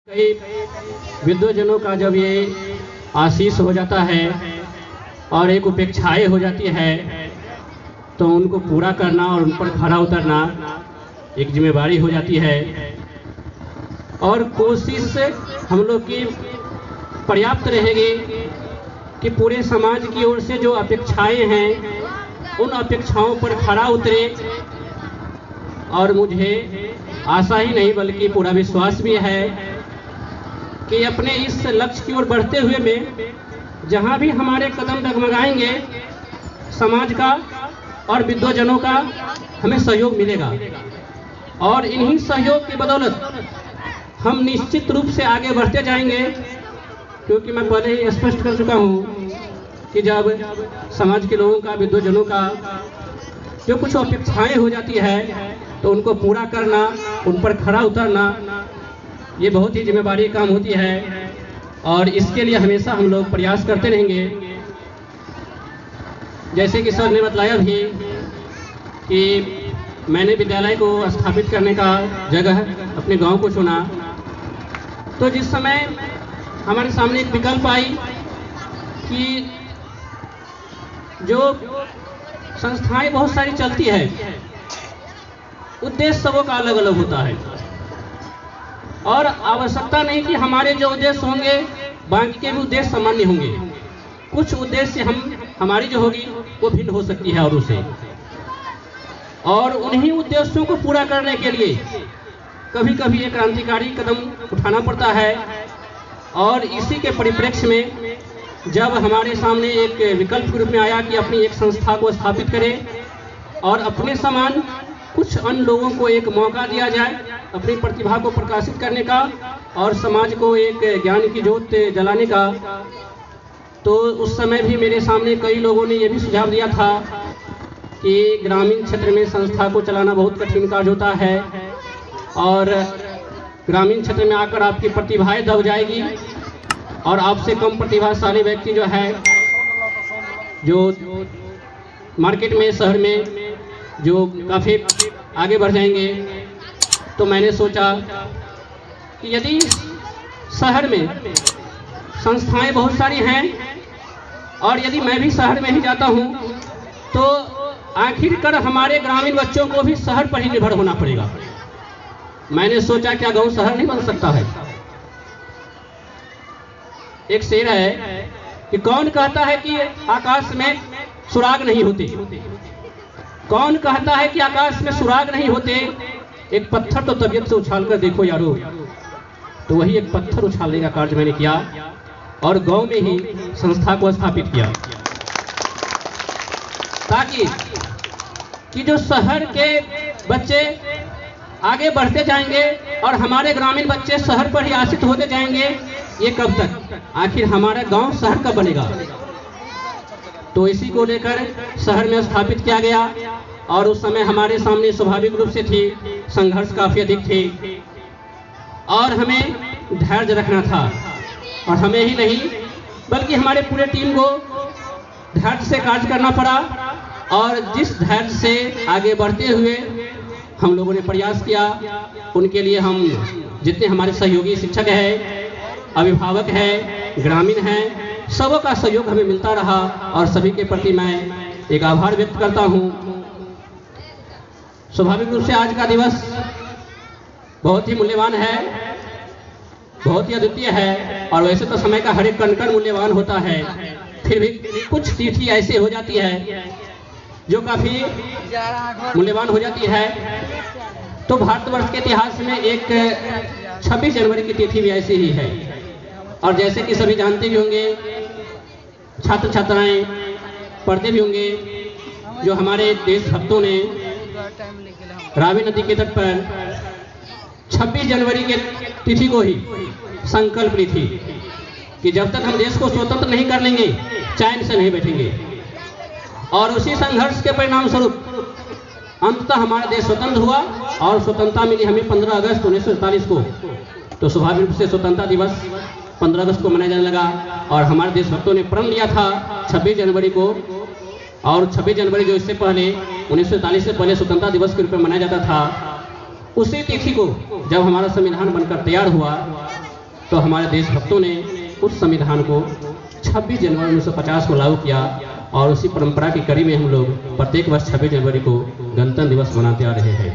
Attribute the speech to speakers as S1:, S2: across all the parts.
S1: कई विद्वजनों का जब ये आशीष हो जाता है और एक उपेक्षाएं हो जाती है तो उनको पूरा करना और उन पर खरा उतरना एक जिम्मेवारी हो जाती है। और कोशिश हम लोग की पर्याप्त रहेगी कि पूरे समाज की ओर से जो अपेक्षाएं हैं उन अपेक्षाओं पर खरा उतरे। और मुझे आशा ही नहीं बल्कि पूरा विश्वास भी है कि अपने इस लक्ष्य की ओर बढ़ते हुए में जहाँ भी हमारे कदम डगमगाएंगे समाज का और विद्वजनों का हमें सहयोग मिलेगा। और इन्हीं सहयोग की बदौलत हम निश्चित रूप से आगे बढ़ते जाएंगे, क्योंकि मैं पहले ही स्पष्ट कर चुका हूँ कि जब समाज के लोगों का विद्वजनों का जो कुछ अपेक्षाएं हो जाती है तो उनको पूरा करना, उन पर खरा उतरना ये बहुत ही जिम्मेवारी काम होती है। और इसके लिए हमेशा हम लोग प्रयास करते रहेंगे। जैसे कि सर ने बतलाया भी कि मैंने विद्यालय को स्थापित करने का जगह अपने गांव को चुना, तो जिस समय हमारे सामने एक विकल्प आई कि जो संस्थाएं बहुत सारी चलती है, उद्देश्य सबों का अलग अलग होता है और आवश्यकता नहीं कि हमारे जो उद्देश्य होंगे बाकी के भी उद्देश्य सामान्य होंगे। कुछ उद्देश्य हमारी जो होगी वो भिन्न हो सकती है औरों से, और उन्हीं उद्देश्यों को पूरा करने के लिए कभी कभी एक क्रांतिकारी कदम उठाना पड़ता है। और इसी के परिप्रेक्ष्य में जब हमारे सामने एक विकल्प के रूप में आया कि अपनी एक संस्था को स्थापित करें और अपने समान कुछ अन्य लोगों को एक मौका दिया जाए अपनी प्रतिभा को प्रकाशित करने का और समाज को एक ज्ञान की ज्योत जलाने का, तो उस समय भी मेरे सामने कई लोगों ने यह भी सुझाव दिया था कि ग्रामीण क्षेत्र में संस्था को चलाना बहुत कठिन कार्य होता है और ग्रामीण क्षेत्र में आकर आपकी प्रतिभाएं दब जाएगी और आपसे कम प्रतिभाशाली व्यक्ति जो है जो मार्केट में शहर में जो काफ़ी आगे बढ़ जाएंगे। तो मैंने सोचा कि यदि शहर में संस्थाएं बहुत सारी हैं और यदि मैं भी शहर में ही जाता हूं तो आखिरकार हमारे ग्रामीण बच्चों को भी शहर पर ही निर्भर होना पड़ेगा। मैंने सोचा क्या गांव शहर नहीं बन सकता है। एक शेर है कि कौन कहता है कि आकाश में सुराग नहीं होते, कौन कहता है कि आकाश में सुराग नहीं होते, एक पत्थर तो तबीयत से उछाल कर देखो यारो। तो वही एक पत्थर उछालने का कार्य मैंने किया और गांव में ही संस्था को स्थापित किया, ताकि कि जो शहर के बच्चे आगे बढ़ते जाएंगे और हमारे ग्रामीण बच्चे शहर पर ही आश्रित होते जाएंगे, ये कब तक? आखिर हमारा गांव शहर कब बनेगा? तो इसी को लेकर शहर में स्थापित किया गया। और उस समय हमारे सामने स्वाभाविक रूप से थी संघर्ष काफी अधिक थे और हमें धैर्य रखना था। और हमें ही नहीं बल्कि हमारे पूरे टीम को धैर्य से कार्य करना पड़ा। और जिस धैर्य से आगे बढ़ते हुए हम लोगों ने प्रयास किया, उनके लिए हम जितने हमारे सहयोगी शिक्षक हैं, अभिभावक हैं, ग्रामीण हैं, सबों का सहयोग हमें मिलता रहा और सभी के प्रति मैं एक आभार व्यक्त करता हूं। स्वाभाविक रूप से आज का दिवस बहुत ही मूल्यवान है, बहुत ही अद्वितीय है और वैसे तो समय का हर एक कण मूल्यवान होता है, फिर भी कुछ तिथि ऐसे हो जाती है जो काफी मूल्यवान हो जाती है। तो भारतवर्ष के इतिहास में एक 26 जनवरी की तिथि भी ऐसी ही है। और जैसे कि सभी जानते भी होंगे, छात्र छात्राएं पढ़ते भी होंगे, जो हमारे देशभक्तों ने रावी नदी के तट पर 26 जनवरी के तिथि को ही संकल्प ली थी कि जब तक हम देश को स्वतंत्र नहीं कर लेंगे चैन से नहीं बैठेंगे। और उसी संघर्ष के परिणाम स्वरूप अंततः हमारा देश स्वतंत्र हुआ और स्वतंत्रता मिली हमें 15 अगस्त 1947 को। तो स्वाभाविक रूप से स्वतंत्रता दिवस 15 अगस्त को मनाया जाने लगा और हमारे देशभक्तों ने प्रण लिया था 26 जनवरी को। और 26 जनवरी जो इससे पहले 1947 से पहले स्वतंत्रता दिवस के रूप में मनाया जाता था, उसी तिथि को जब हमारा संविधान बनकर तैयार हुआ तो हमारे देशभक्तों ने उस संविधान को 26 जनवरी 1950 को लागू किया और उसी परंपरा की कड़ी में हम लोग प्रत्येक वर्ष 26 जनवरी को गणतंत्र दिवस मनाते आ रहे हैं।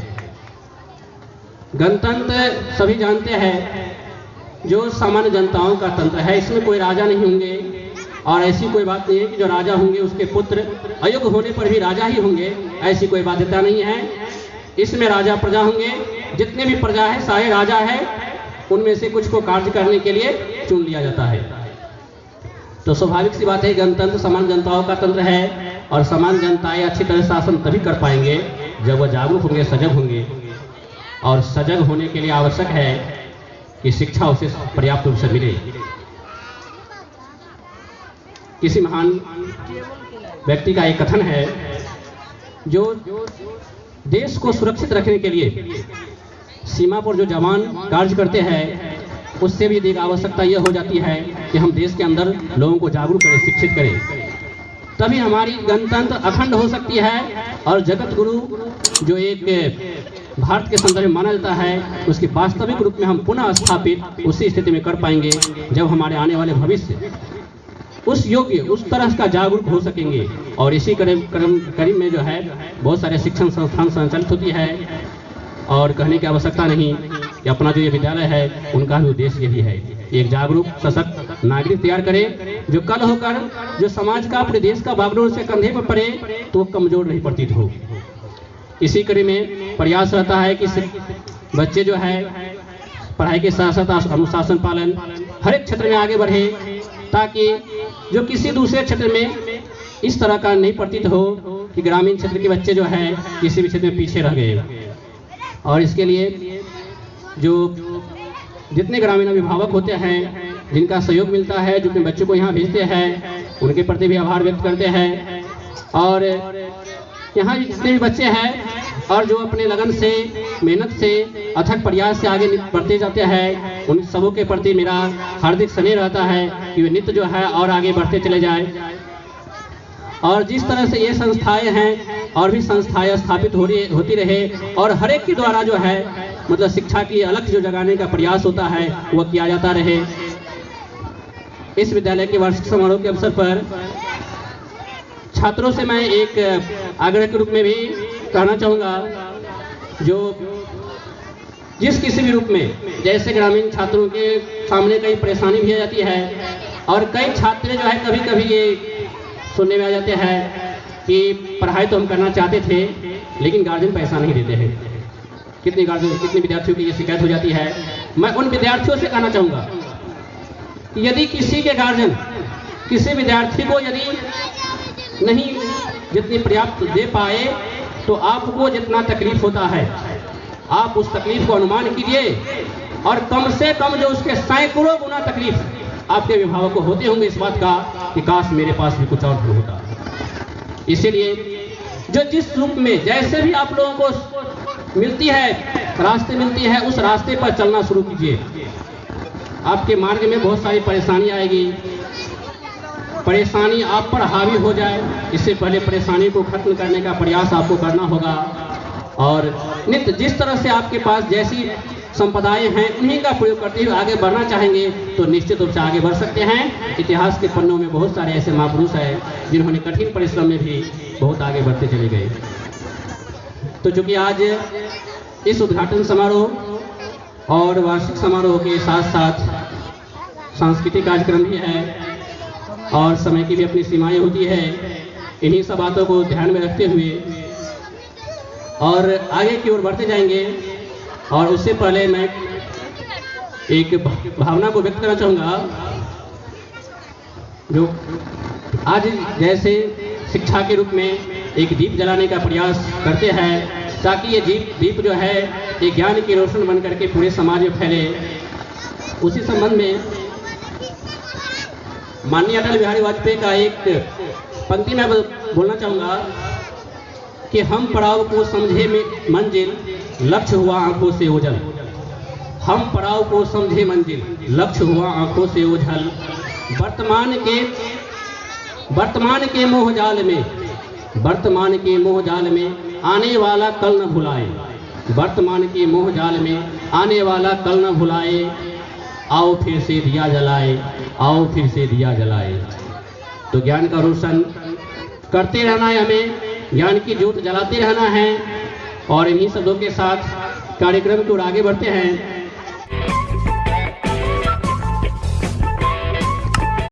S1: गणतंत्र सभी जानते हैं जो सामान्य जनताओं का तंत्र है, इसमें कोई राजा नहीं होंगे और ऐसी कोई बात नहीं है कि जो राजा होंगे उसके पुत्र अयोग्य होने पर भी राजा ही होंगे, ऐसी कोई बाध्यता नहीं है। इसमें राजा प्रजा होंगे, जितने भी प्रजा है सारे राजा है, उनमें से कुछ को कार्य करने के लिए चुन लिया जाता है। तो स्वाभाविक सी बात है, गणतंत्र समान जनताओं का तंत्र है और समान जनताएं अच्छी तरह शासन तभी कर पाएंगे जब वह जागरूक होंगे, सजग होंगे। और सजग होने के लिए आवश्यक है कि शिक्षा उसे पर्याप्त रूप से मिले। किसी महान व्यक्ति का एक कथन है, जो देश को सुरक्षित रखने के लिए सीमा पर जो जवान कार्य करते हैं, उससे भी एक आवश्यकता यह हो जाती है कि हम देश के अंदर लोगों को जागरूक करें, शिक्षित करें, तभी हमारी गणतंत्र अखंड हो सकती है। और जगत गुरु जो एक भारत के संदर्भ में माना जाता है, उसके वास्तविक रूप में हम पुनः स्थापित उसी स्थिति में कर पाएंगे जब हमारे आने वाले भविष्य उस योग्य, उस तरह का जागरूक हो सकेंगे। और इसी करीब में जो है बहुत सारे शिक्षण संस्थान संचालित होती है और कहने की आवश्यकता नहीं कि अपना जो ये विद्यालय है उनका भी उद्देश्य यही है, एक जागरूक सशक्त नागरिक तैयार करें जो कल होकर जो समाज का, अपने देश का बागडोर से कंधे पर पड़े तो वो कमजोर नहीं प्रतीत हो। इसी कड़ी में प्रयास रहता है कि बच्चे जो है पढ़ाई के साथ साथ अनुशासन पालन हर एक क्षेत्र में आगे बढ़े, ताकि जो किसी दूसरे क्षेत्र में इस तरह का नहीं प्रतीत हो कि ग्रामीण क्षेत्र के बच्चे जो है किसी भी क्षेत्र में पीछे रह गए। और इसके लिए जो जितने ग्रामीण अभिभावक होते हैं, जिनका सहयोग मिलता है, जो अपने बच्चों को यहाँ भेजते हैं, उनके प्रति भी आभार व्यक्त करते हैं। और यहाँ जितने भी बच्चे हैं और जो अपने लगन से, मेहनत से, अथक प्रयास से आगे बढ़ते जाते हैं, उन सबों के प्रति मेरा हार्दिक स्नेह रहता है कि वे नित्य जो है और आगे बढ़ते चले जाएं। और जिस तरह से ये संस्थाएं हैं और भी संस्थाएं स्थापित होती रहे और हर एक के द्वारा जो है मतलब शिक्षा की अलख जो जगाने का प्रयास होता है वह किया जाता रहे। इस विद्यालय के वार्षिक समारोह के अवसर पर छात्रों से मैं एक आग्रह के रूप में भी कहना चाहूँगा, जो जिस किसी भी रूप में, जैसे ग्रामीण छात्रों के सामने कई परेशानी भी आ जाती है और कई छात्र जो है कभी कभी ये सुनने में आ जाते हैं कि पढ़ाई तो हम करना चाहते थे लेकिन गार्जियन पैसा नहीं देते हैं। कितने विद्यार्थियों की ये शिकायत हो जाती है। मैं उन विद्यार्थियों से कहना चाहूँगा कि यदि किसी के गार्जियन किसी विद्यार्थी को यदि नहीं जितनी पर्याप्त दे पाए तो आपको जितना तकलीफ होता है आप उस तकलीफ को अनुमान कीजिए और कम से कम जो उसके सैकड़ों गुना तकलीफ आपके अभिभावक को होते होंगे इस बात का कि काश मेरे पास भी कुछ और होता। इसीलिए जो जिस रूप में जैसे भी आप लोगों को मिलती है, रास्ते मिलती है, उस रास्ते पर चलना शुरू कीजिए। आपके मार्ग में बहुत सारी परेशानी आएगी, परेशानी आप पर हावी हो जाए इससे पहले परेशानी को खत्म करने का प्रयास आपको करना होगा। और नित्य जिस तरह से आपके पास जैसी संपदाएं हैं उन्हीं का प्रयोग करते हुए आगे बढ़ना चाहेंगे तो निश्चित रूप से आगे बढ़ सकते हैं। इतिहास के पन्नों में बहुत सारे ऐसे महापुरुष हैं जिन्होंने कठिन परिश्रम में भी बहुत आगे बढ़ते चले गए। तो चूंकि आज इस उद्घाटन समारोह और वार्षिक समारोह के साथ साथ सांस्कृतिक कार्यक्रम भी है और समय की भी अपनी सीमाएं होती है, इन्हीं सब बातों को ध्यान में रखते हुए और आगे की ओर बढ़ते जाएंगे। और उससे पहले मैं एक भावना को व्यक्त करना चाहूँगा, जो आज जैसे शिक्षा के रूप में एक दीप जलाने का प्रयास करते हैं ताकि ये दीप जो है ये ज्ञान की रोशन बन करके पूरे समाज में फैले, उसी संबंध में माननीय अटल बिहारी वाजपेयी का एक पंक्ति मैं बोलना चाहूँगा कि हम पड़ाव को समझे में मंजिल, लक्ष्य हुआ आंखों से ओझल। हम पड़ाव को समझे मंजिल, लक्ष्य हुआ आंखों से ओझल। वर्तमान के मोह जाल में आने वाला कल न भुलाए। वर्तमान के मोह जाल में आने वाला कल न भुलाए। आओ फिर से दिया जलाए, आओ फिर से दिया जलाए। तो ज्ञान का रोशन करते रहना है, हमें ज्ञान की ज्योत जलाते रहना है। और इन्हीं शब्दों के साथ कार्यक्रम की ओर आगे बढ़ते हैं।